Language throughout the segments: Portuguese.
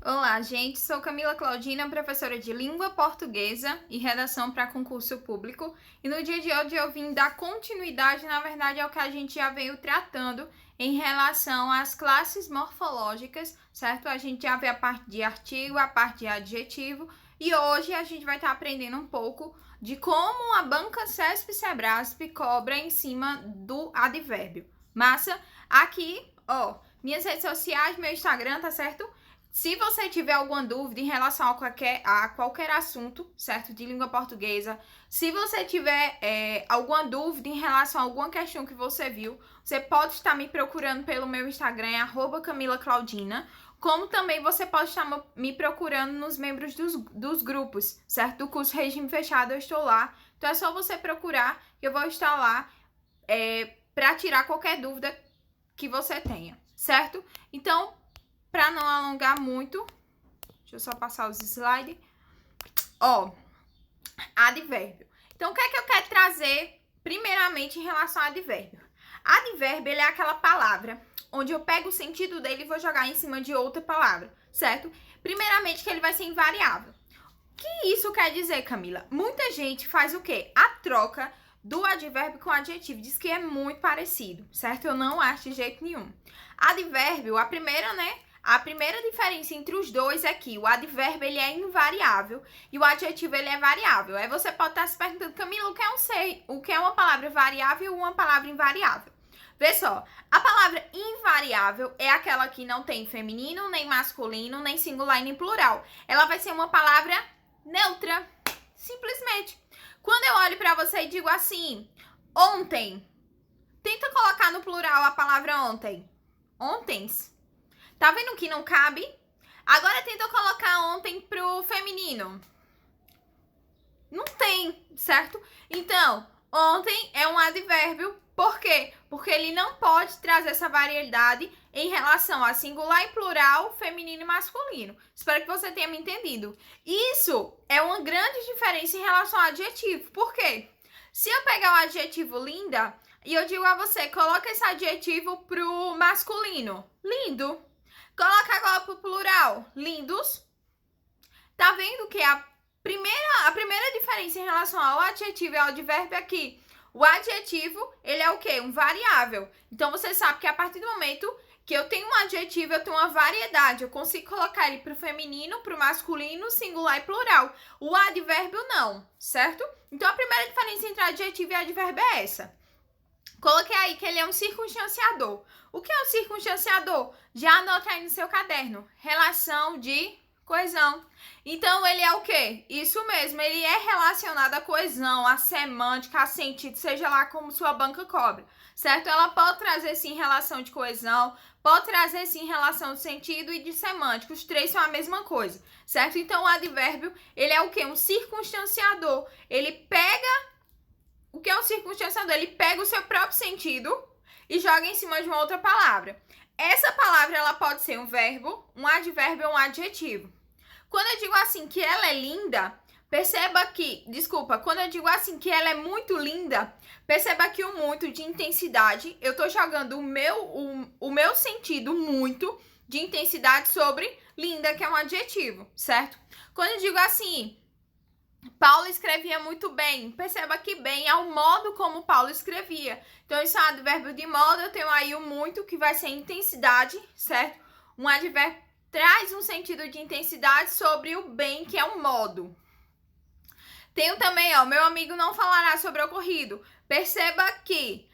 Olá, gente. Sou Camila Claudina, professora de Língua Portuguesa e Redação para Concurso Público. E no dia de hoje eu vim dar continuidade, na verdade, ao que a gente já veio tratando em relação às classes morfológicas, certo? A gente já vê a parte de artigo, a parte de adjetivo. E hoje a gente vai estar aprendendo um pouco de como a banca CESP-Cebrasp cobra em cima do advérbio. Massa? Aqui, minhas redes sociais, meu Instagram, tá certo? Se você tiver alguma dúvida em relação a qualquer assunto, certo, de língua portuguesa, se você tiver alguma dúvida em relação a alguma questão que você viu, você pode estar me procurando pelo meu Instagram, @CamilaClaudina, como também você pode estar me procurando nos membros dos grupos, certo? Do curso Regime Fechado, eu estou lá. Então é só você procurar que eu vou estar lá para tirar qualquer dúvida que você tenha, certo? Então, para não alongar muito, deixa eu só passar os slides. Advérbio. Então, o que é que eu quero trazer primeiramente em relação ao advérbio? Advérbio, ele é aquela palavra onde eu pego o sentido dele e vou jogar em cima de outra palavra, certo? Primeiramente, que ele vai ser invariável. O que isso quer dizer, Camila? Muita gente faz o quê? A troca do advérbio com o adjetivo. Diz que é muito parecido, certo? Eu não acho de jeito nenhum. Advérbio, a primeira diferença entre os dois é que o advérbio ele é invariável e o adjetivo ele é variável. Aí você pode estar se perguntando, Camila, o que é uma palavra variável e uma palavra invariável? Vê só, a palavra invariável é aquela que não tem feminino, nem masculino, nem singular, nem plural. Ela vai ser uma palavra neutra, simplesmente. Quando eu olho para você e digo assim, ontem, tenta colocar no plural a palavra ontem. Ontens. Tá vendo que não cabe? Agora tenta colocar ontem pro feminino. Não tem, certo? Então, ontem é um advérbio. Por quê? Porque ele não pode trazer essa variedade em relação a singular e plural, feminino e masculino. Espero que você tenha me entendido. Isso é uma grande diferença em relação ao adjetivo. Por quê? Se eu pegar o adjetivo linda e eu digo a você, coloca esse adjetivo pro masculino. Lindo. Coloca agora pro plural. Lindos. Tá vendo que a primeira diferença em relação ao adjetivo e ao advérbio é que o adjetivo, ele é o quê? Um variável. Então, você sabe que a partir do momento que eu tenho um adjetivo, eu tenho uma variedade. Eu consigo colocar ele pro feminino, pro masculino, singular e plural. O advérbio não, certo? Então, a primeira diferença entre adjetivo e advérbio é essa. Coloquei aí que ele é um circunstanciador. O que é um circunstanciador? Já anota aí no seu caderno. Relação de coesão. Então, ele é o quê? Isso mesmo, ele é relacionado à coesão, à semântica, a sentido, seja lá como sua banca cobra, certo? Ela pode trazer, sim, relação de coesão, pode trazer, sim, relação de sentido e de semântica. Os três são a mesma coisa, certo? Então, o advérbio, ele é o quê? Um circunstanciador. Ele pega... O que é um circunstanciador? Ele pega o seu próprio sentido e joga em cima de uma outra palavra. Essa palavra, ela pode ser um verbo, um advérbio ou um adjetivo. Quando eu digo assim que ela é linda, perceba que... Desculpa, quando eu digo assim que ela é muito linda, perceba que o muito de intensidade, eu tô jogando o meu sentido muito de intensidade sobre linda, que é um adjetivo, certo? Quando eu digo assim... Paulo escrevia muito bem. Perceba que bem é o modo como Paulo escrevia. Então, isso é um advérbio de modo. Eu tenho aí o muito, que vai ser intensidade, certo? Um advérbio traz um sentido de intensidade sobre o bem, que é um modo. Tenho também, meu amigo não falará sobre o ocorrido. Perceba que,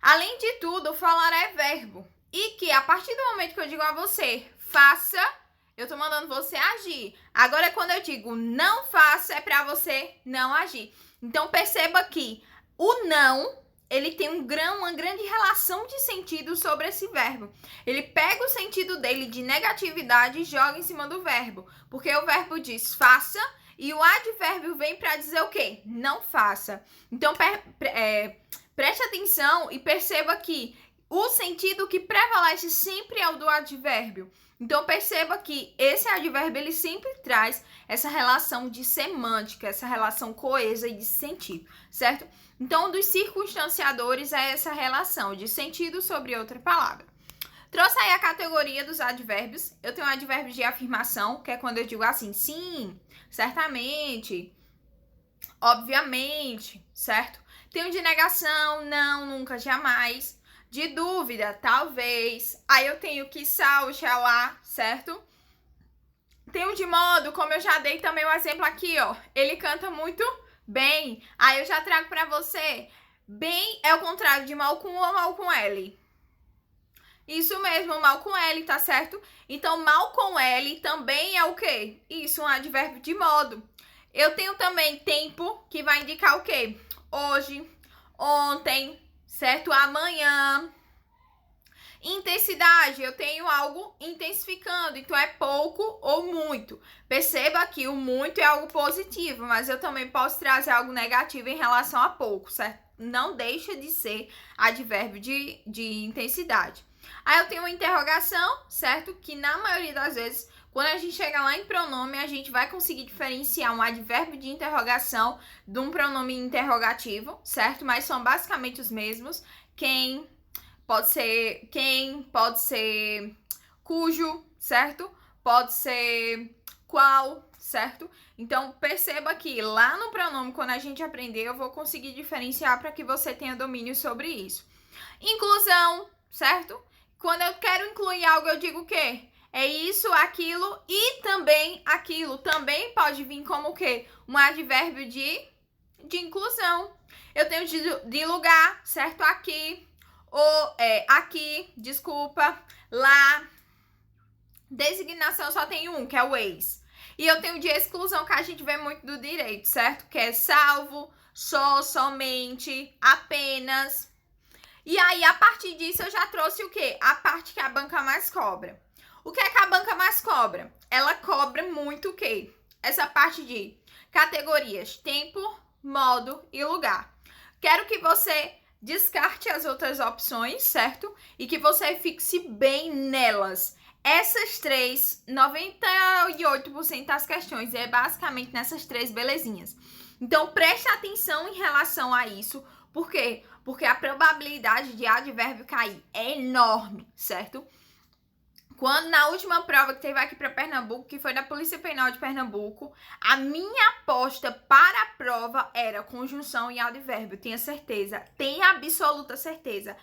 além de tudo, falar é verbo. E que, a partir do momento que eu digo a você, faça... Eu tô mandando você agir. Agora, quando eu digo não faça, é pra você não agir. Então, perceba que o não, ele tem uma grande relação de sentido sobre esse verbo. Ele pega o sentido dele de negatividade e joga em cima do verbo. Porque o verbo diz faça e o advérbio vem pra dizer o quê? Não faça. Então, preste atenção e perceba que o sentido que prevalece sempre é o do advérbio. Então, perceba que esse advérbio, ele sempre traz essa relação de semântica, essa relação coesa e de sentido, certo? Então, um dos circunstanciadores é essa relação de sentido sobre outra palavra. Trouxe aí a categoria dos advérbios. Eu tenho advérbios de afirmação, que é quando eu digo assim, sim, certamente, obviamente, certo? Tenho de negação, não, nunca, jamais. De dúvida, talvez. Aí eu tenho quiçá, oxalá, certo? Tenho de modo, como eu já dei também um exemplo aqui, ó. Ele canta muito bem. Aí eu já trago pra você. Bem é o contrário de mal com U ou mal com L. Isso mesmo, mal com L, tá certo? Então, mal com L também é o quê? Isso, um advérbio de modo. Eu tenho também tempo, que vai indicar o quê? Hoje, ontem, certo? Amanhã. Intensidade, eu tenho algo intensificando, então é pouco ou muito. Perceba que o muito é algo positivo, mas eu também posso trazer algo negativo em relação a pouco, certo? Não deixa de ser advérbio de intensidade. Aí eu tenho uma interrogação, certo? Que na maioria das vezes, quando a gente chega lá em pronome, a gente vai conseguir diferenciar um advérbio de interrogação de um pronome interrogativo, certo? Mas são basicamente os mesmos. Quem, pode ser cujo, certo? Pode ser qual, certo? Então, perceba que lá no pronome, quando a gente aprender, eu vou conseguir diferenciar para que você tenha domínio sobre isso. Inclusão, certo? Quando eu quero incluir algo, eu digo o quê? É isso, aquilo e também aquilo. Também pode vir como o quê? Um advérbio de inclusão. Eu tenho de lugar, certo? Aqui, aqui, desculpa, lá. Designação só tem um, que é o ex. E eu tenho de exclusão, que a gente vê muito do direito, certo? Que é salvo, só, somente, apenas. E aí, a partir disso, eu já trouxe o quê? A parte que a banca mais cobra. O que é que a banca mais cobra? Ela cobra muito o quê? Essa parte de categorias, tempo, modo e lugar. Quero que você descarte as outras opções, certo? E que você fixe bem nelas. Essas três, 98% das questões é basicamente nessas três belezinhas. Então, preste atenção em relação a isso. Por quê? Porque a probabilidade de advérbio cair é enorme, certo? Quando na última prova que teve aqui para Pernambuco, que foi da Polícia Penal de Pernambuco, a minha aposta para a prova era conjunção e advérbio. Tenho certeza, tenho absoluta certeza.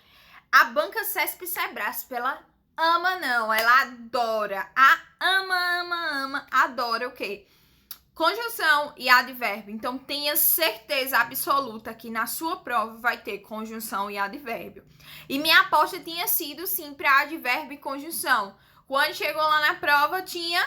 A banca CESP Sebrasp, ela ama não, ela adora. Ama, adora o quê? Conjunção e advérbio. Então, tenha certeza absoluta que na sua prova vai ter conjunção e advérbio. E minha aposta tinha sido, sim, para advérbio e conjunção. Quando chegou lá na prova, tinha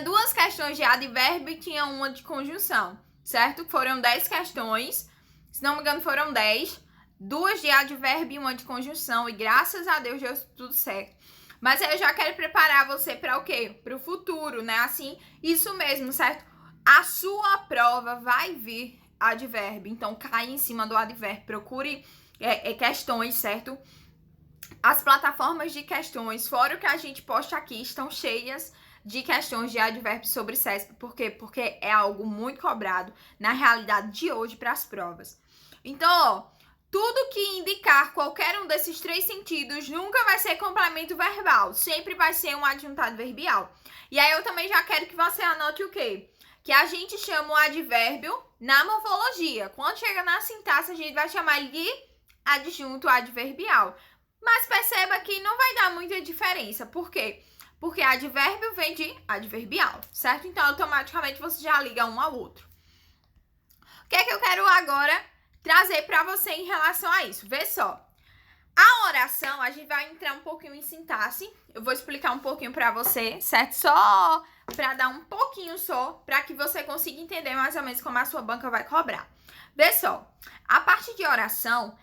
duas questões de advérbio e tinha uma de conjunção, certo? Foram 10 questões. Se não me engano, foram 10. 2 de advérbio e uma de conjunção. E graças a Deus deu tudo certo. Mas eu já quero preparar você para o quê? Para o futuro, né? Assim, isso mesmo, certo? A sua prova vai vir advérbio. Então, cai em cima do advérbio. Procure questões, certo? As plataformas de questões, fora o que a gente posta aqui, estão cheias de questões de advérbio sobre CESP. Por quê? Porque é algo muito cobrado na realidade de hoje para as provas. Então, ó, tudo que indicar qualquer um desses três sentidos nunca vai ser complemento verbal. Sempre vai ser um adjuntado verbial. E aí eu também já quero que você anote o quê? Que a gente chama o advérbio na morfologia. Quando chega na sintaxe, a gente vai chamar ele de adjunto adverbial. Mas perceba que não vai dar muita diferença. Por quê? Porque advérbio vem de adverbial, certo? Então, automaticamente, você já liga um ao outro. O que é que eu quero agora trazer para você em relação a isso? Vê só. A oração, a gente vai entrar um pouquinho em sintaxe. Eu vou explicar um pouquinho para você, certo? Só para dar um pouquinho só, para que você consiga entender mais ou menos como a sua banca vai cobrar. Vê só. A parte de oração,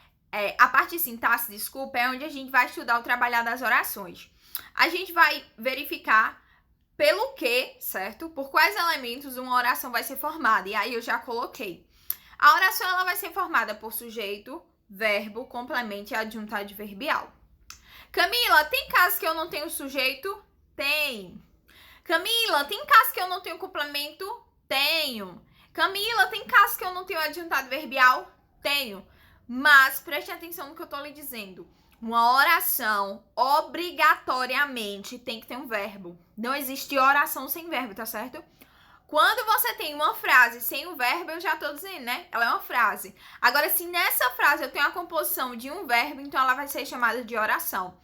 a parte de sintaxe, desculpa, é onde a gente vai estudar o trabalhar das orações. A gente vai verificar pelo que, certo? Por quais elementos uma oração vai ser formada. E aí eu já coloquei. A oração ela vai ser formada por sujeito, verbo, complemento e adjunto adverbial. Camila, tem casos que eu não tenho sujeito? Tem. Camila, tem casos que eu não tenho complemento? Tenho. Camila, tem casos que eu não tenho adjunto adverbial? Tenho. Mas preste atenção no que eu tô lhe dizendo. Uma oração, obrigatoriamente, tem que ter um verbo. Não existe oração sem verbo, tá certo? Quando você tem uma frase sem o verbo, eu já tô dizendo, né? Ela é uma frase. Agora, se nessa frase eu tenho a composição de um verbo, então ela vai ser chamada de oração.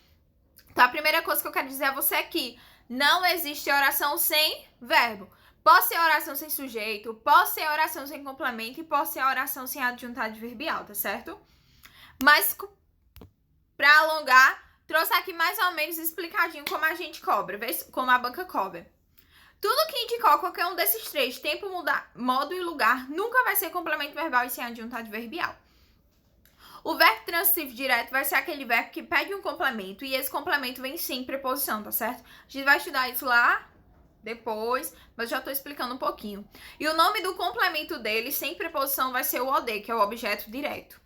Então, a primeira coisa que eu quero dizer a você é que não existe oração sem verbo. Pode ser oração sem sujeito, pode ser oração sem complemento e pode ser oração sem adjunto adverbial, tá certo? Mas, pra alongar, trouxe aqui mais ou menos explicadinho como a gente cobra, como a banca cobra. Tudo que indicar qualquer um desses três, tempo, modo e lugar, nunca vai ser complemento verbal e sem adjunto adverbial. O verbo transitivo direto vai ser aquele verbo que pede um complemento e esse complemento vem sem preposição, tá certo? A gente vai estudar isso lá depois, mas já tô explicando um pouquinho. E o nome do complemento dele, sem preposição, vai ser o OD, que é o objeto direto.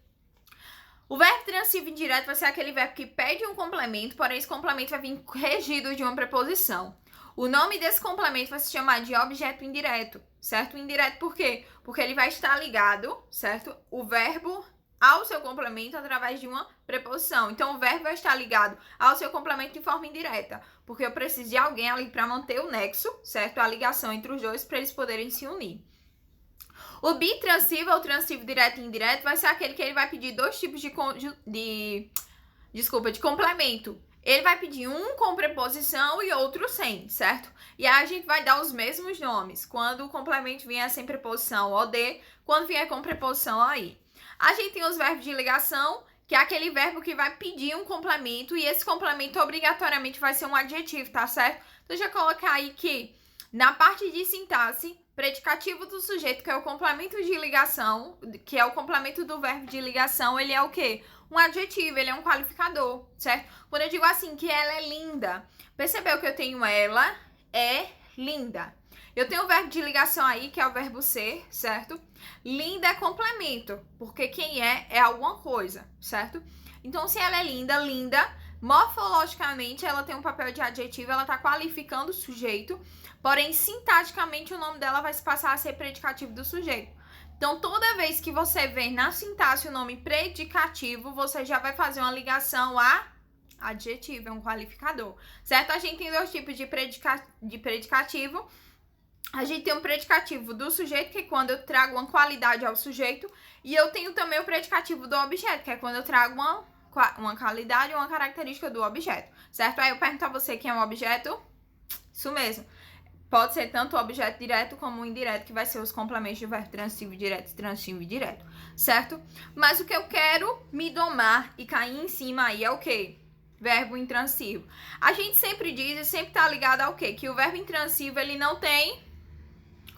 O verbo transitivo indireto vai ser aquele verbo que pede um complemento, porém esse complemento vai vir regido de uma preposição. O nome desse complemento vai se chamar de objeto indireto, certo? Indireto por quê? Porque ele vai estar ligado, certo? O verbo ao seu complemento através de uma preposição. Então, o verbo vai estar ligado ao seu complemento de forma indireta, porque eu preciso de alguém ali para manter o nexo, certo? A ligação entre os dois para eles poderem se unir. O bitransitivo, ou transitivo direto e indireto, vai ser aquele que ele vai pedir dois tipos de complemento. Ele vai pedir um com preposição e outro sem, certo? E aí a gente vai dar os mesmos nomes. Quando o complemento vier sem preposição, OD. Quando vier com preposição, OI. A gente tem os verbos de ligação, que é aquele verbo que vai pedir um complemento. E esse complemento obrigatoriamente vai ser um adjetivo, tá certo? Então, já colocar aí que na parte de sintaxe, predicativo do sujeito, que é o complemento de ligação, que é o complemento do verbo de ligação, ele é o quê? Um adjetivo, ele é um qualificador, certo? Quando eu digo assim, que ela é linda, percebeu que eu tenho ela é linda. Eu tenho o verbo de ligação aí, que é o verbo ser, certo? Linda é complemento, porque quem é alguma coisa, certo? Então, se ela é linda, linda, morfologicamente, ela tem um papel de adjetivo, ela tá qualificando o sujeito, porém, sintaticamente, o nome dela vai se passar a ser predicativo do sujeito. Então, toda vez que você vê na sintaxe o nome predicativo, você já vai fazer uma ligação a adjetivo, é um qualificador, certo? A gente tem dois tipos de predicativo. A gente tem um predicativo do sujeito, que é quando eu trago uma qualidade ao sujeito, e eu tenho também o predicativo do objeto, que é quando eu trago uma qualidade ou uma característica do objeto, certo? Aí eu pergunto a você quem é um objeto? Isso mesmo. Pode ser tanto o objeto direto como o indireto, que vai ser os complementos do verbo transitivo direto e transitivo direto, certo? Mas o que eu quero me domar e cair em cima aí é o quê? Verbo intransivo. A gente sempre diz e sempre tá ligado ao quê? Que o verbo intransivo, ele não tem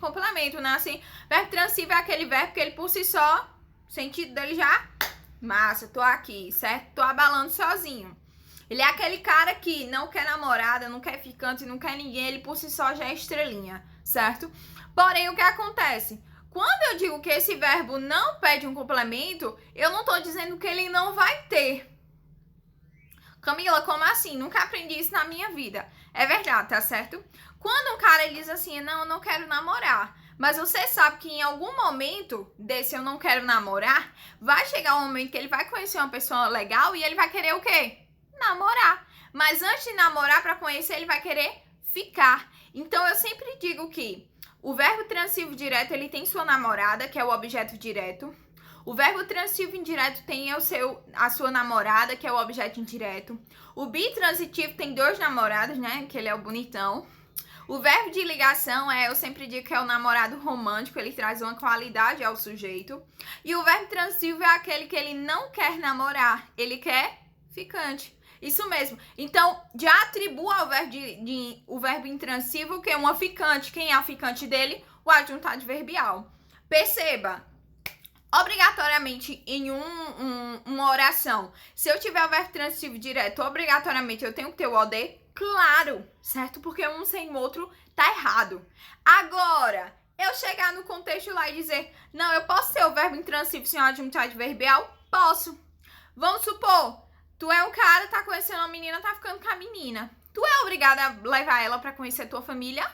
complemento, né? Assim, verbo transitivo é aquele verbo que ele por si só, o sentido dele já, massa, tô aqui, certo? Tô abalando sozinho. Ele é aquele cara que não quer namorada, não quer ficante, não quer ninguém, ele por si só já é estrelinha, certo? Porém, o que acontece? Quando eu digo que esse verbo não pede um complemento, eu não tô dizendo que ele não vai ter. Camila, como assim? Nunca aprendi isso na minha vida. É verdade, tá certo? Quando um cara ele diz assim, não, eu não quero namorar, mas você sabe que em algum momento desse eu não quero namorar, vai chegar um momento que ele vai conhecer uma pessoa legal e ele vai querer o quê? Namorar. Mas antes de namorar, para conhecer, ele vai querer ficar. Então, eu sempre digo que o verbo transitivo direto, ele tem sua namorada, que é o objeto direto. O verbo transitivo indireto tem a sua namorada, que é o objeto indireto. O bitransitivo tem dois namorados, né? Que ele é o bonitão. O verbo de ligação eu sempre digo que é o namorado romântico, ele traz uma qualidade ao sujeito. E o verbo transitivo é aquele que ele não quer namorar, ele quer ficante. Isso mesmo. Então, já atribua ao verbo o verbo intransivo, que é uma ficante. Quem é a ficante dele? O adjunto adverbial. Perceba, obrigatoriamente em uma oração, se eu tiver o verbo transitivo direto, obrigatoriamente eu tenho que ter o OD? Claro, certo? Porque um sem o outro tá errado. Agora, eu chegar no contexto lá e dizer, não, eu posso ter o verbo intransivo sem o adjunto adverbial? Posso. Vamos supor, tu é um cara, tá conhecendo uma menina, tá ficando com a menina. Tu é obrigada a levar ela pra conhecer tua família?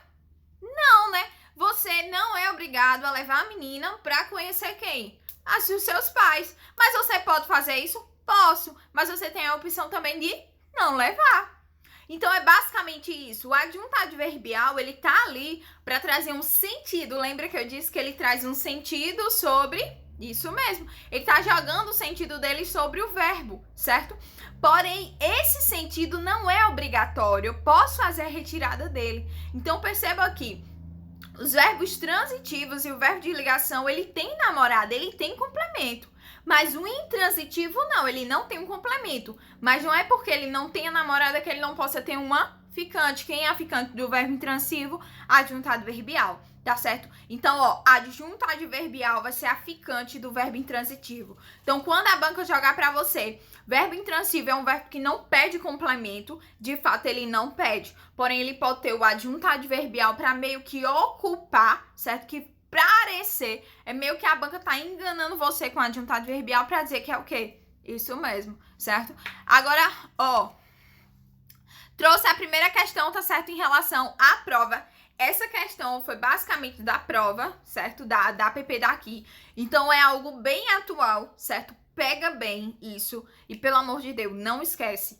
Não, né? Você não é obrigado a levar a menina pra conhecer quem? Os seus pais. Mas você pode fazer isso? Posso, mas você tem a opção também de não levar. Então, é basicamente isso. O adjunto adverbial, ele tá ali para trazer um sentido. Lembra que eu disse que ele traz um sentido sobre... Isso mesmo. Ele tá jogando o sentido dele sobre o verbo, certo? Porém, esse sentido não é obrigatório. Eu posso fazer a retirada dele. Então, perceba aqui. Os verbos transitivos e o verbo de ligação, ele tem namorada, ele tem complemento. Mas o intransitivo não, ele não tem um complemento. Mas não é porque ele não tem a namorada que ele não possa ter uma ficante. Quem é a ficante do verbo intransivo? Adjunto adverbial, tá certo? Então, ó, adjunto adverbial vai ser a ficante do verbo intransitivo. Então, quando a banca jogar pra você, verbo intransivo é um verbo que não pede complemento, de fato ele não pede. Porém, ele pode ter o adjunto adverbial para meio que ocupar, certo? Que parecer, é meio que a banca tá enganando você com adjunto adverbial para dizer que é o quê? Isso mesmo, certo? Agora, ó, trouxe a primeira questão, tá certo? Em relação à prova. Essa questão foi basicamente da prova, certo? Da APP daqui. Então, é algo bem atual, certo? Pega bem isso. E, pelo amor de Deus, não esquece.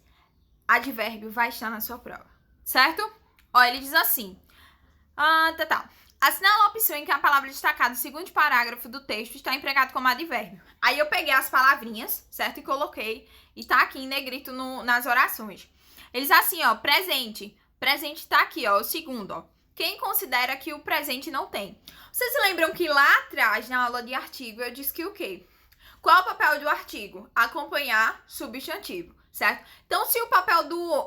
Advérbio vai estar na sua prova, certo? Ó, ele diz assim. Assinala a opção em que a palavra destacada no segundo parágrafo do texto está empregado como advérbio. Aí eu peguei as palavrinhas, certo? E coloquei. E tá aqui em negrito nas orações. Eles assim, ó, presente. Presente tá aqui, ó, o segundo, ó. Quem considera que o presente não tem? Vocês lembram que lá atrás, na aula de artigo, eu disse que o quê? Qual é o papel do artigo? Acompanhar substantivo, certo? Então, se o papel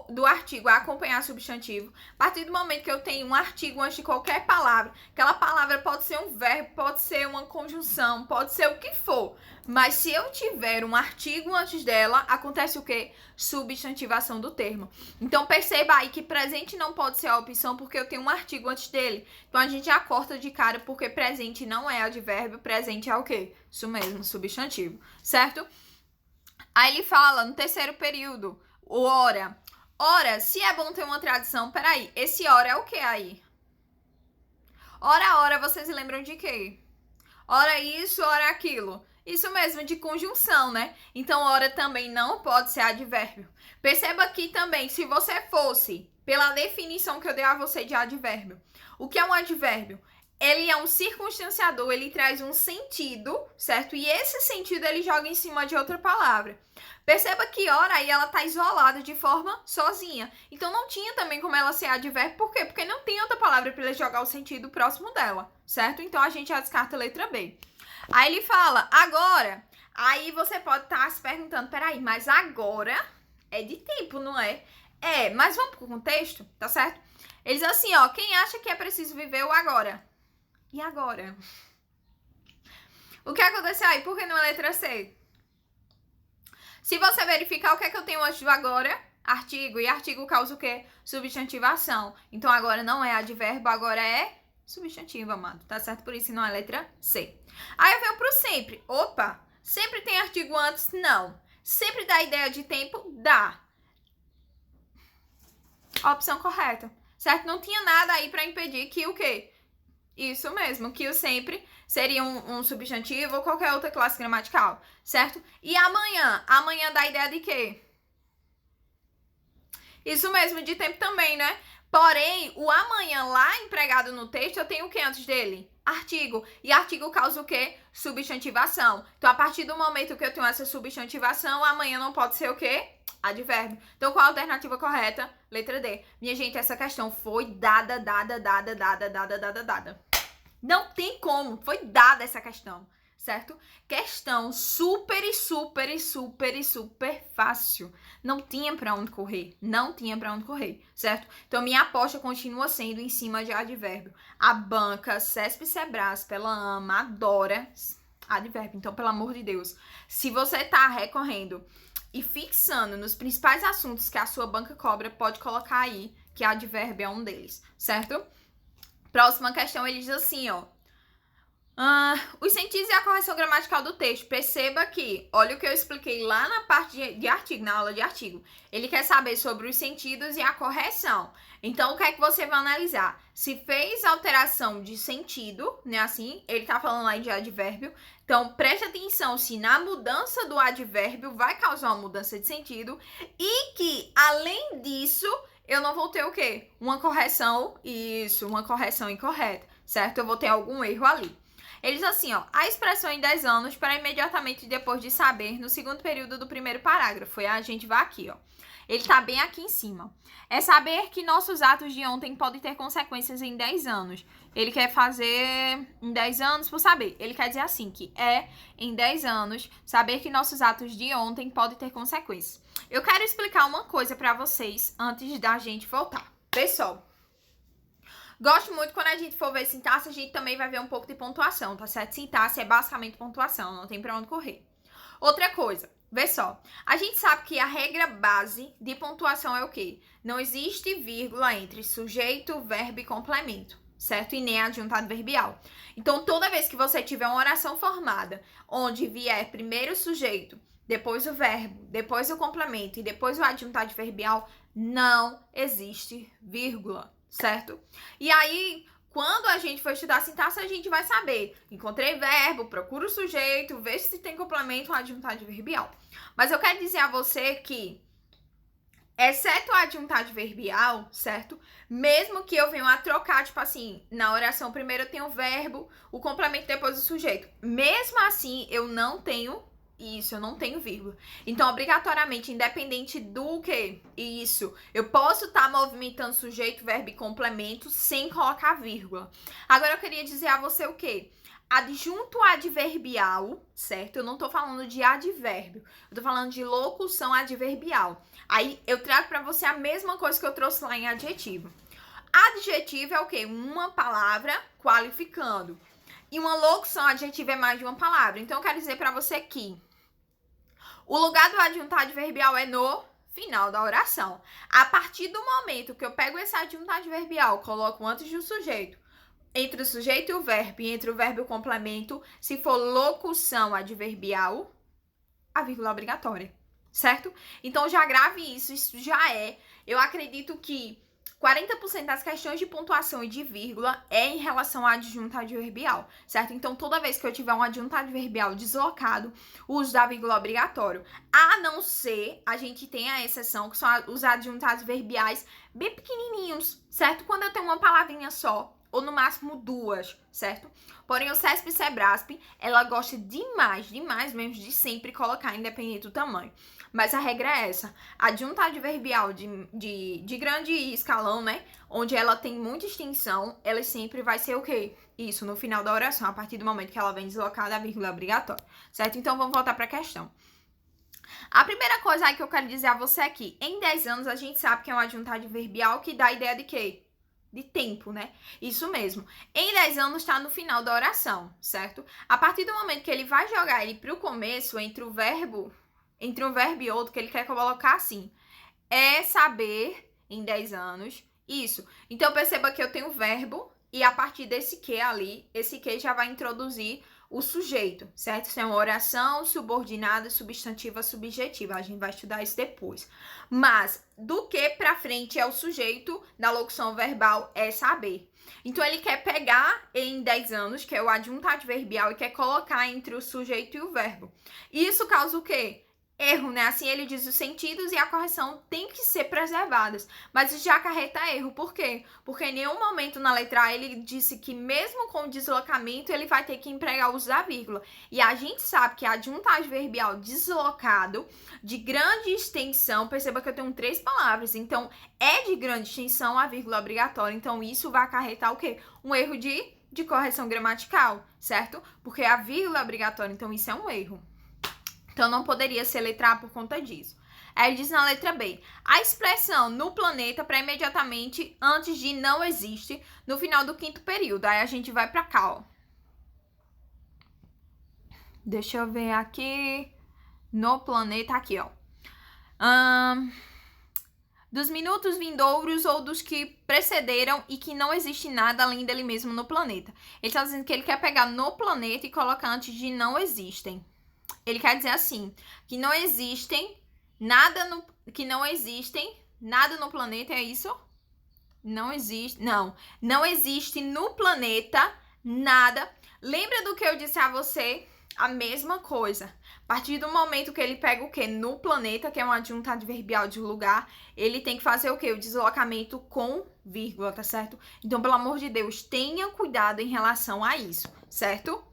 do artigo é acompanhar substantivo, a partir do momento que eu tenho um artigo antes de qualquer palavra, aquela palavra pode ser um verbo, pode ser uma conjunção, pode ser o que for. Mas se eu tiver um artigo antes dela, acontece o quê? Substantivação do termo. Então, perceba aí que presente não pode ser a opção porque eu tenho um artigo antes dele. Então, a gente já corta de cara porque presente não é advérbio, presente é o quê? Isso mesmo, substantivo, certo? Aí ele fala, no terceiro período, o hora. Ora, se é bom ter uma tradição, peraí, esse hora é o que aí? Ora, vocês lembram de quê? Ora isso, ora aquilo. Isso mesmo, de conjunção, né? Então, ora também não pode ser advérbio. Perceba aqui também, se você fosse, pela definição que eu dei a você de advérbio, o que é um advérbio? Ele é um circunstanciador, ele traz um sentido, certo? E esse sentido ele joga em cima de outra palavra. Perceba que ora aí ela tá isolada de forma sozinha. Então não tinha também como ela ser advérbio, por quê? Porque não tem outra palavra para ele jogar o sentido próximo dela, certo? Então a gente já descarta a letra B. Aí ele fala, agora. Aí você pode estar se perguntando, peraí, mas agora é de tempo, não é? É, mas vamos pro contexto, tá certo? Eles assim, ó, quem acha que é preciso viver o agora? E agora? O que aconteceu aí? Por que não é letra C? Se você verificar o que é que eu tenho antes do agora, artigo. E artigo causa o quê? Substantivação. Então, agora não é advérbio, agora é substantivo, amado. Tá certo? Por isso não é letra C. Aí eu venho pro sempre. Opa! Sempre tem artigo antes? Não. Sempre dá ideia de tempo? Dá. A opção correta. Certo? Não tinha nada aí pra impedir que o quê? Isso mesmo, que o sempre seria um substantivo ou qualquer outra classe gramatical, certo? E amanhã? Amanhã dá ideia de quê? Isso mesmo, de tempo também, né? Porém, o amanhã lá empregado no texto, eu tenho o que antes dele? Artigo. E artigo causa o quê? Substantivação. Então, a partir do momento que eu tenho essa substantivação, amanhã não pode ser o quê? Advérbio. Então, qual a alternativa correta? Letra D. Minha gente, essa questão foi dada. Não tem como, foi dada essa questão, certo? Questão super fácil. Não tinha pra onde correr, certo? Então, minha aposta continua sendo em cima de advérbio. A banca, CESP e Sebrasp, ela ama, adora advérbio. Então, pelo amor de Deus, se você tá recorrendo e fixando nos principais assuntos que a sua banca cobra, pode colocar aí que advérbio é um deles, certo? Próxima questão, ele diz assim, ó. Os sentidos e a correção gramatical do texto. Perceba que, olha o que eu expliquei lá na parte de artigo, na aula de artigo. Ele quer saber sobre os sentidos e a correção. Então, o que é que você vai analisar? Se fez alteração de sentido, né, assim, ele tá falando lá de advérbio. Então, preste atenção se na mudança do advérbio vai causar uma mudança de sentido. E que, além disso, eu não vou ter o quê? Uma correção, isso, uma correção incorreta, certo? Eu vou ter algum erro ali. Eles assim, ó, a expressão em 10 anos para imediatamente depois de saber, no segundo período do primeiro parágrafo. E a gente vai aqui, ó. Ele tá bem aqui em cima. É saber que nossos atos de ontem podem ter consequências em 10 anos. Ele quer fazer em 10 anos por saber. Ele quer dizer assim, que em 10 anos, saber que nossos atos de ontem podem ter consequências. Eu quero explicar uma coisa para vocês antes da gente voltar. Pessoal, gosto muito quando a gente for ver sintaxe, a gente também vai ver um pouco de pontuação, tá certo? Sintaxe é basicamente pontuação, não tem pra onde correr. Outra coisa, vê só. A gente sabe que a regra base de pontuação é o quê? Não existe vírgula entre sujeito, verbo e complemento, certo? E nem adjunto adverbial. Então, toda vez que você tiver uma oração formada, onde vier primeiro o sujeito, depois o verbo, depois o complemento e depois o adjunto adverbial, não existe vírgula, certo? E aí, quando a gente for estudar sintaxe, a gente vai saber. Encontrei verbo, procuro o sujeito, vejo se tem complemento ou adjunto adverbial. Mas eu quero dizer a você que, exceto o adjunto adverbial, certo? Mesmo que eu venha a trocar, tipo assim, na oração primeiro eu tenho o verbo, o complemento depois o sujeito. Mesmo assim, eu não tenho isso, eu não tenho vírgula. Então, obrigatoriamente, independente do que isso, eu posso estar movimentando sujeito, verbo e complemento sem colocar vírgula. Agora, eu queria dizer a você o quê? Adjunto adverbial, certo? Eu não tô falando de advérbio, eu tô falando de locução adverbial. Aí, eu trago pra você a mesma coisa que eu trouxe lá em adjetivo. Adjetivo é o quê? Uma palavra qualificando. E uma locução adjetiva é mais de uma palavra. Então, eu quero dizer pra você que o lugar do adjunto adverbial é no final da oração. A partir do momento que eu pego esse adjunto adverbial, coloco antes do sujeito, entre o sujeito e o verbo, e entre o verbo e o complemento, se for locução adverbial, a vírgula é obrigatória, certo? Então, já grave isso já é. Eu acredito que 40% das questões de pontuação e de vírgula é em relação ao adjunto adverbial, certo? Então, toda vez que eu tiver um adjunto adverbial deslocado, o uso da vírgula é obrigatório. A não ser, a gente tem a exceção, que são os adjuntos adverbiais bem pequenininhos, certo? Quando eu tenho uma palavrinha só, ou no máximo duas, certo? Porém, o CESP e Sebrasp, ela gosta demais mesmo de sempre colocar, independente do tamanho. Mas a regra é essa, adjunto adverbial de grande escalão, né? Onde ela tem muita extensão, ela sempre vai ser o quê? Isso, no final da oração, a partir do momento que ela vem deslocada, a vírgula é obrigatória, certo? Então, vamos voltar para a questão. A primeira coisa aí que eu quero dizer a você é que, em 10 anos, a gente sabe que é um adjunto adverbial que dá a ideia de quê? De tempo, né? Isso mesmo. Em 10 anos está no final da oração, certo? A partir do momento que ele vai jogar ele para o começo, entre um verbo e outro, que ele quer colocar assim, é saber em 10 anos, isso. Então, perceba que eu tenho o verbo e a partir desse que ali, esse que já vai introduzir o sujeito, certo? Isso é uma oração subordinada, substantiva, subjetiva. A gente vai estudar isso depois. Mas, do que pra frente é o sujeito da locução verbal é saber. Então, ele quer pegar em 10 anos, que é o adjunto adverbial, e quer colocar entre o sujeito e o verbo. Isso causa o quê? Erro, né? Assim ele diz, os sentidos e a correção têm que ser preservadas. Mas isso já acarreta erro. Por quê? Porque em nenhum momento na letra A ele disse que mesmo com o deslocamento ele vai ter que empregar o uso da vírgula. E a gente sabe que adjunto adverbial deslocado, de grande extensão, perceba que eu tenho 3 palavras, então é de grande extensão a vírgula obrigatória. Então isso vai acarretar o quê? Um erro de correção gramatical, certo? Porque a vírgula é obrigatória, então isso é um erro. Então, não poderia ser letra A por conta disso. Aí diz na letra B, a expressão no planeta para imediatamente antes de não existe no final do 5º período. Aí a gente vai para cá, ó. Deixa eu ver aqui. No planeta, aqui, ó. dos minutos vindouros ou dos que precederam e que não existe nada além dele mesmo no planeta. Ele está dizendo que ele quer pegar no planeta e colocar antes de não existem. Ele quer dizer assim, que não existem nada no planeta, é isso? Não existe no planeta nada. Lembra do que eu disse a você? A mesma coisa. A partir do momento que ele pega o quê? No planeta, que é um adjunto adverbial de lugar, ele tem que fazer o quê? O deslocamento com vírgula, tá certo? Então, pelo amor de Deus, tenha cuidado em relação a isso, certo?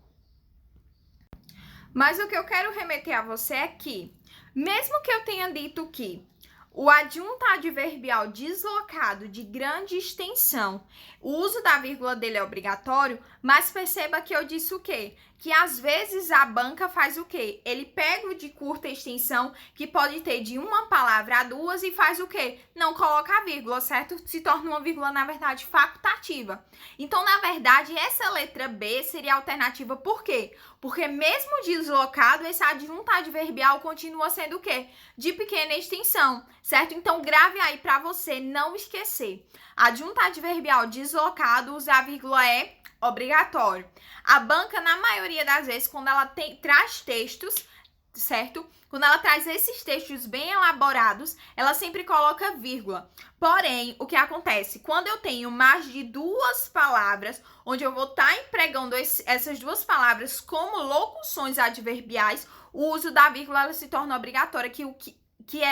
Mas o que eu quero remeter a você é que, mesmo que eu tenha dito que o adjunto adverbial deslocado de grande extensão, o uso da vírgula dele é obrigatório, mas perceba que eu disse o quê? Que às vezes a banca faz o quê? Ele pega o de curta extensão, que pode ter de uma palavra a duas, e faz o quê? Não coloca a vírgula, certo? Se torna uma vírgula, na verdade, facultativa. Então, na verdade, essa letra B seria a alternativa. Por quê? Porque mesmo deslocado, esse adjunto adverbial continua sendo o quê? De pequena extensão, certo? Então, grave aí para você não esquecer. Adjunto adverbial deslocado, usar a vírgula é obrigatório. A banca, na maioria das vezes, quando ela traz textos, certo? Quando ela traz esses textos bem elaborados, ela sempre coloca vírgula. Porém, o que acontece? Quando eu tenho mais de duas palavras, onde eu vou estar empregando essas duas palavras como locuções adverbiais, o uso da vírgula ela se torna obrigatória,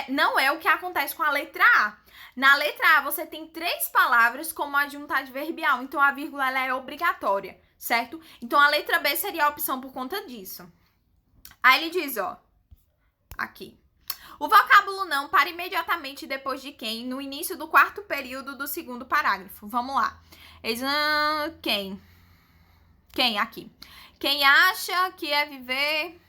não é o que acontece com a letra A. Na letra A, você tem 3 palavras como adjunto adverbial, então a vírgula ela é obrigatória, certo? Então, a letra B seria a opção por conta disso. Aí ele diz, ó, aqui. O vocábulo não para imediatamente depois de quem, no início do 4º período do 2º parágrafo. Vamos lá. Quem? Quem aqui? Quem acha que é viver,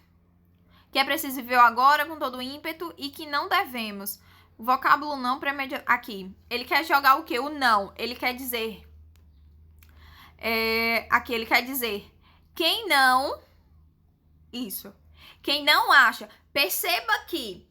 que é preciso viver agora com todo o ímpeto e que não devemos. O vocábulo não para imediatamente. Aqui. Ele quer jogar o quê? O não. Ele quer dizer. Aqui ele quer dizer. Quem não. Isso. Quem não acha. Perceba que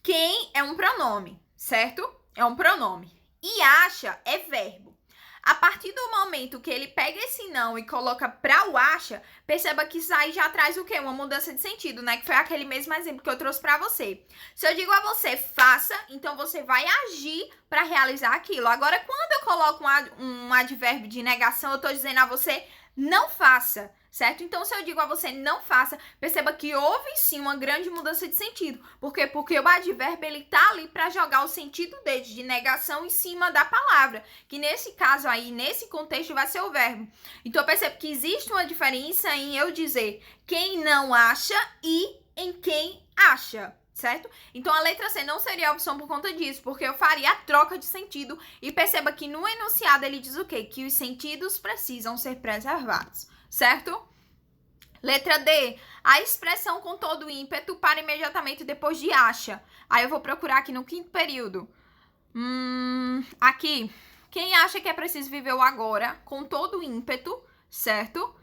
quem é um pronome, certo? É um pronome. E acha é verbo. A partir do momento que ele pega esse não e coloca para o acha, perceba que isso aí já traz o quê? Uma mudança de sentido, né? Que foi aquele mesmo exemplo que eu trouxe para você. Se eu digo a você, faça, então você vai agir para realizar aquilo. Agora, quando eu coloco um advérbio de negação, eu tô dizendo a você, não faça, certo? Então, se eu digo a você, não faça, perceba que houve sim uma grande mudança de sentido. Por quê? Porque o advérbio, ele tá ali para jogar o sentido dele de negação em cima da palavra, que nesse caso aí, nesse contexto, vai ser o verbo. Então, eu percebo que existe uma diferença em eu dizer quem não acha e em quem acha, certo? Então, a letra C não seria a opção por conta disso, porque eu faria a troca de sentido e perceba que no enunciado ele diz o quê? Que os sentidos precisam ser preservados, certo? Letra D, a expressão com todo ímpeto para imediatamente depois de acha. Aí eu vou procurar aqui no 5º período. Aqui, quem acha que é preciso viver o agora com todo ímpeto, certo?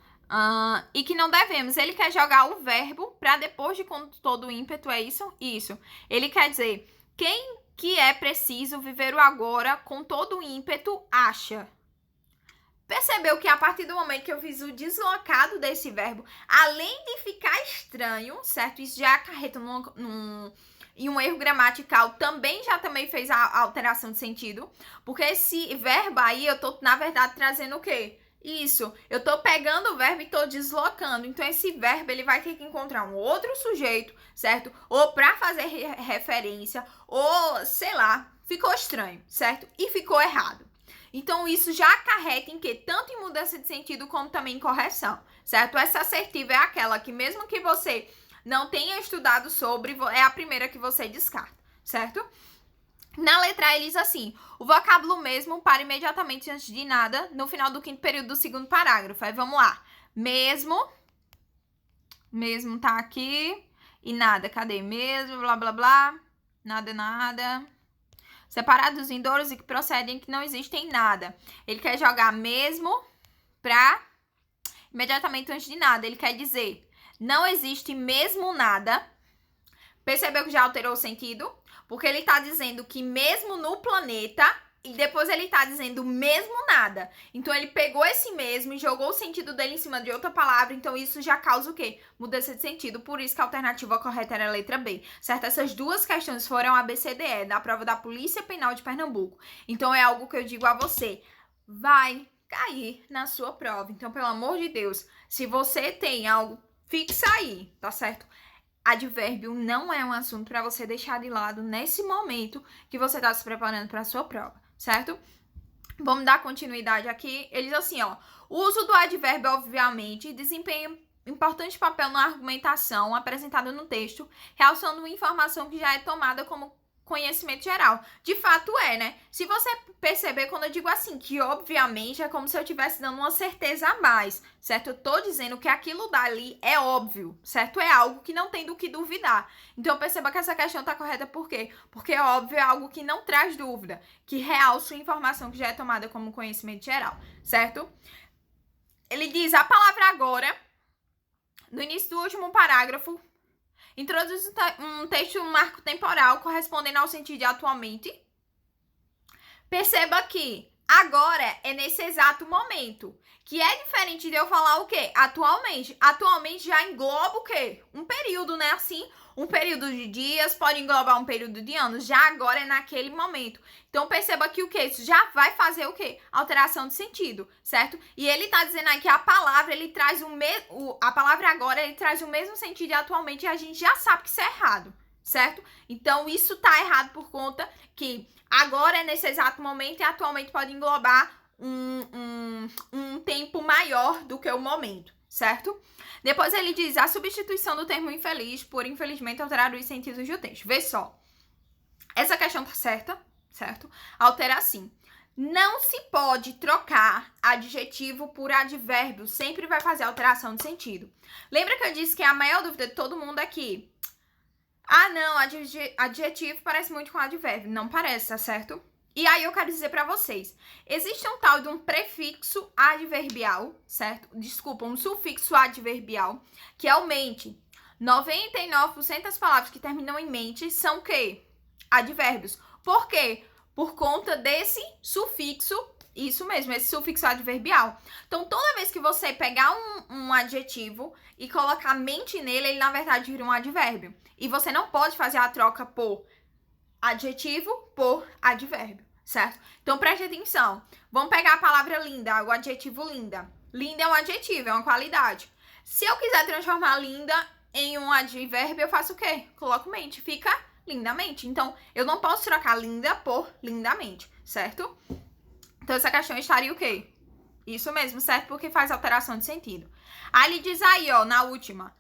E que não devemos. Ele quer jogar o verbo para depois de com todo ímpeto, é isso? Isso. Ele quer dizer, quem que é preciso viver o agora com todo ímpeto acha. Percebeu que a partir do momento que eu fiz o deslocado desse verbo, além de ficar estranho, certo? Isso já acarreta em um erro gramatical, também fez a alteração de sentido. Porque esse verbo aí, eu tô, na verdade, trazendo o quê? Isso, eu tô pegando o verbo e tô deslocando. Então, esse verbo, ele vai ter que encontrar um outro sujeito, certo? Ou pra fazer referência, ou, sei lá, ficou estranho, certo? E ficou errado. Então, isso já acarreta em que? Tanto em mudança de sentido, como também em correção, certo? Essa assertiva é aquela que, mesmo que você não tenha estudado sobre, é a primeira que você descarta, certo? Na letra A, ele diz assim, o vocábulo mesmo para imediatamente antes de nada, no final do 5º período do 2º parágrafo. Aí, vamos lá. Mesmo tá aqui, e nada. Cadê? Mesmo, blá, blá, blá, nada. Separados dos vindouros e que procedem que não existem nada. Ele quer jogar mesmo para imediatamente antes de nada. Ele quer dizer, não existe mesmo nada. Percebeu que já alterou o sentido? Porque ele tá dizendo que mesmo no planeta, e depois ele tá dizendo mesmo nada. Então ele pegou esse mesmo e jogou o sentido dele em cima de outra palavra. Então isso já causa o quê? Mudança de sentido. Por isso que a alternativa correta era a letra B. Certo? Essas duas questões foram a B, C, D, E, da prova da Polícia Penal de Pernambuco. Então é algo que eu digo a você. Vai cair na sua prova. Então, pelo amor de Deus, se você tem algo, fixa aí, tá certo? Advérbio não é um assunto para você deixar de lado nesse momento que você tá se preparando para a sua prova, certo? Vamos dar continuidade aqui. Ele diz assim, ó. O uso do advérbio, obviamente, desempenha importante papel na argumentação apresentada no texto, realçando uma informação que já é tomada como conhecimento geral. De fato é, né? Se você perceber, quando eu digo assim, que obviamente é como se eu estivesse dando uma certeza a mais, certo? Eu tô dizendo que aquilo dali é óbvio, certo? É algo que não tem do que duvidar. Então perceba que essa questão tá correta por quê? Porque óbvio é algo que não traz dúvida, que realça a informação que já é tomada como conhecimento geral, certo? Ele diz a palavra agora, no início do último parágrafo, introduz um texto, um marco temporal correspondendo ao sentido de atualmente. Perceba que agora é nesse exato momento, que é diferente de eu falar o quê? Atualmente. Atualmente já engloba o quê? Um período, né? Assim, um período de dias pode englobar um período de anos. Já agora é naquele momento. Então perceba que o quê? Isso já vai fazer o quê? Alteração de sentido, certo? E ele tá dizendo aí que a palavra, ele traz a palavra agora, ele traz o mesmo sentido de atualmente e a gente já sabe que isso é errado, certo? Então isso tá errado por conta que agora é nesse exato momento e atualmente pode englobar um tempo maior do que o momento, certo? Depois ele diz a substituição do termo infeliz por infelizmente alterar os sentidos do texto. Vê só. Essa questão tá certa, certo? Altera assim. Não se pode trocar adjetivo por advérbio. Sempre vai fazer alteração de sentido. Lembra que eu disse que a maior dúvida de todo mundo aqui? Ah, não, adjetivo parece muito com advérbio. Não parece, tá certo? E aí eu quero dizer pra vocês, existe um tal de um prefixo adverbial, certo? Desculpa, um sufixo adverbial, que é o mente. 99% das palavras que terminam em mente são o quê? Advérbios. Por quê? Por conta desse sufixo, isso mesmo, esse sufixo adverbial. Então, toda vez que você pegar um adjetivo e colocar mente nele, ele na verdade vira um advérbio. E você não pode fazer a troca por adjetivo por advérbio, certo? Então, preste atenção. Vamos pegar a palavra linda, o adjetivo linda. Linda é um adjetivo, é uma qualidade. Se eu quiser transformar linda em um advérbio, eu faço o quê? Coloco mente, fica lindamente. Então, eu não posso trocar linda por lindamente, certo? Então, essa questão estaria o quê? Isso mesmo, certo? Porque faz alteração de sentido. Aí ele diz aí, ó, na última.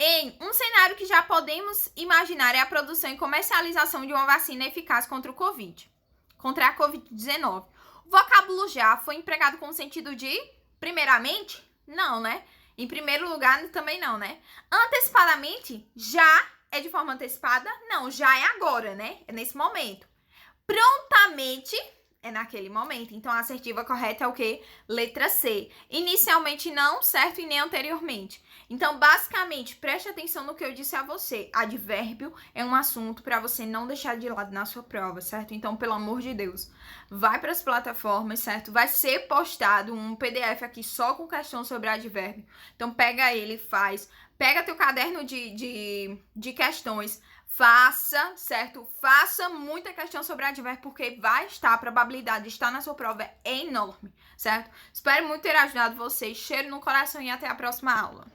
Em um cenário que já podemos imaginar é a produção e comercialização de uma vacina eficaz contra a Covid-19. O vocábulo já foi empregado com o sentido de primeiramente? Não, né? Em primeiro lugar, também não, né? Antecipadamente, já é de forma antecipada? Não, já é agora, né? É nesse momento. Prontamente é naquele momento. Então, a assertiva correta é o quê? Letra C. Inicialmente não, certo? E nem anteriormente. Então, basicamente, preste atenção no que eu disse a você. Advérbio é um assunto para você não deixar de lado na sua prova, certo? Então, pelo amor de Deus, vai para as plataformas, certo? Vai ser postado um PDF aqui só com questão sobre advérbio. Então, pega ele, faz. Pega teu caderno de questões, faça, certo? Faça muita questão sobre advérbio, porque vai estar, a probabilidade de estar na sua prova é enorme, certo? Espero muito ter ajudado vocês. Cheiro no coração e até a próxima aula.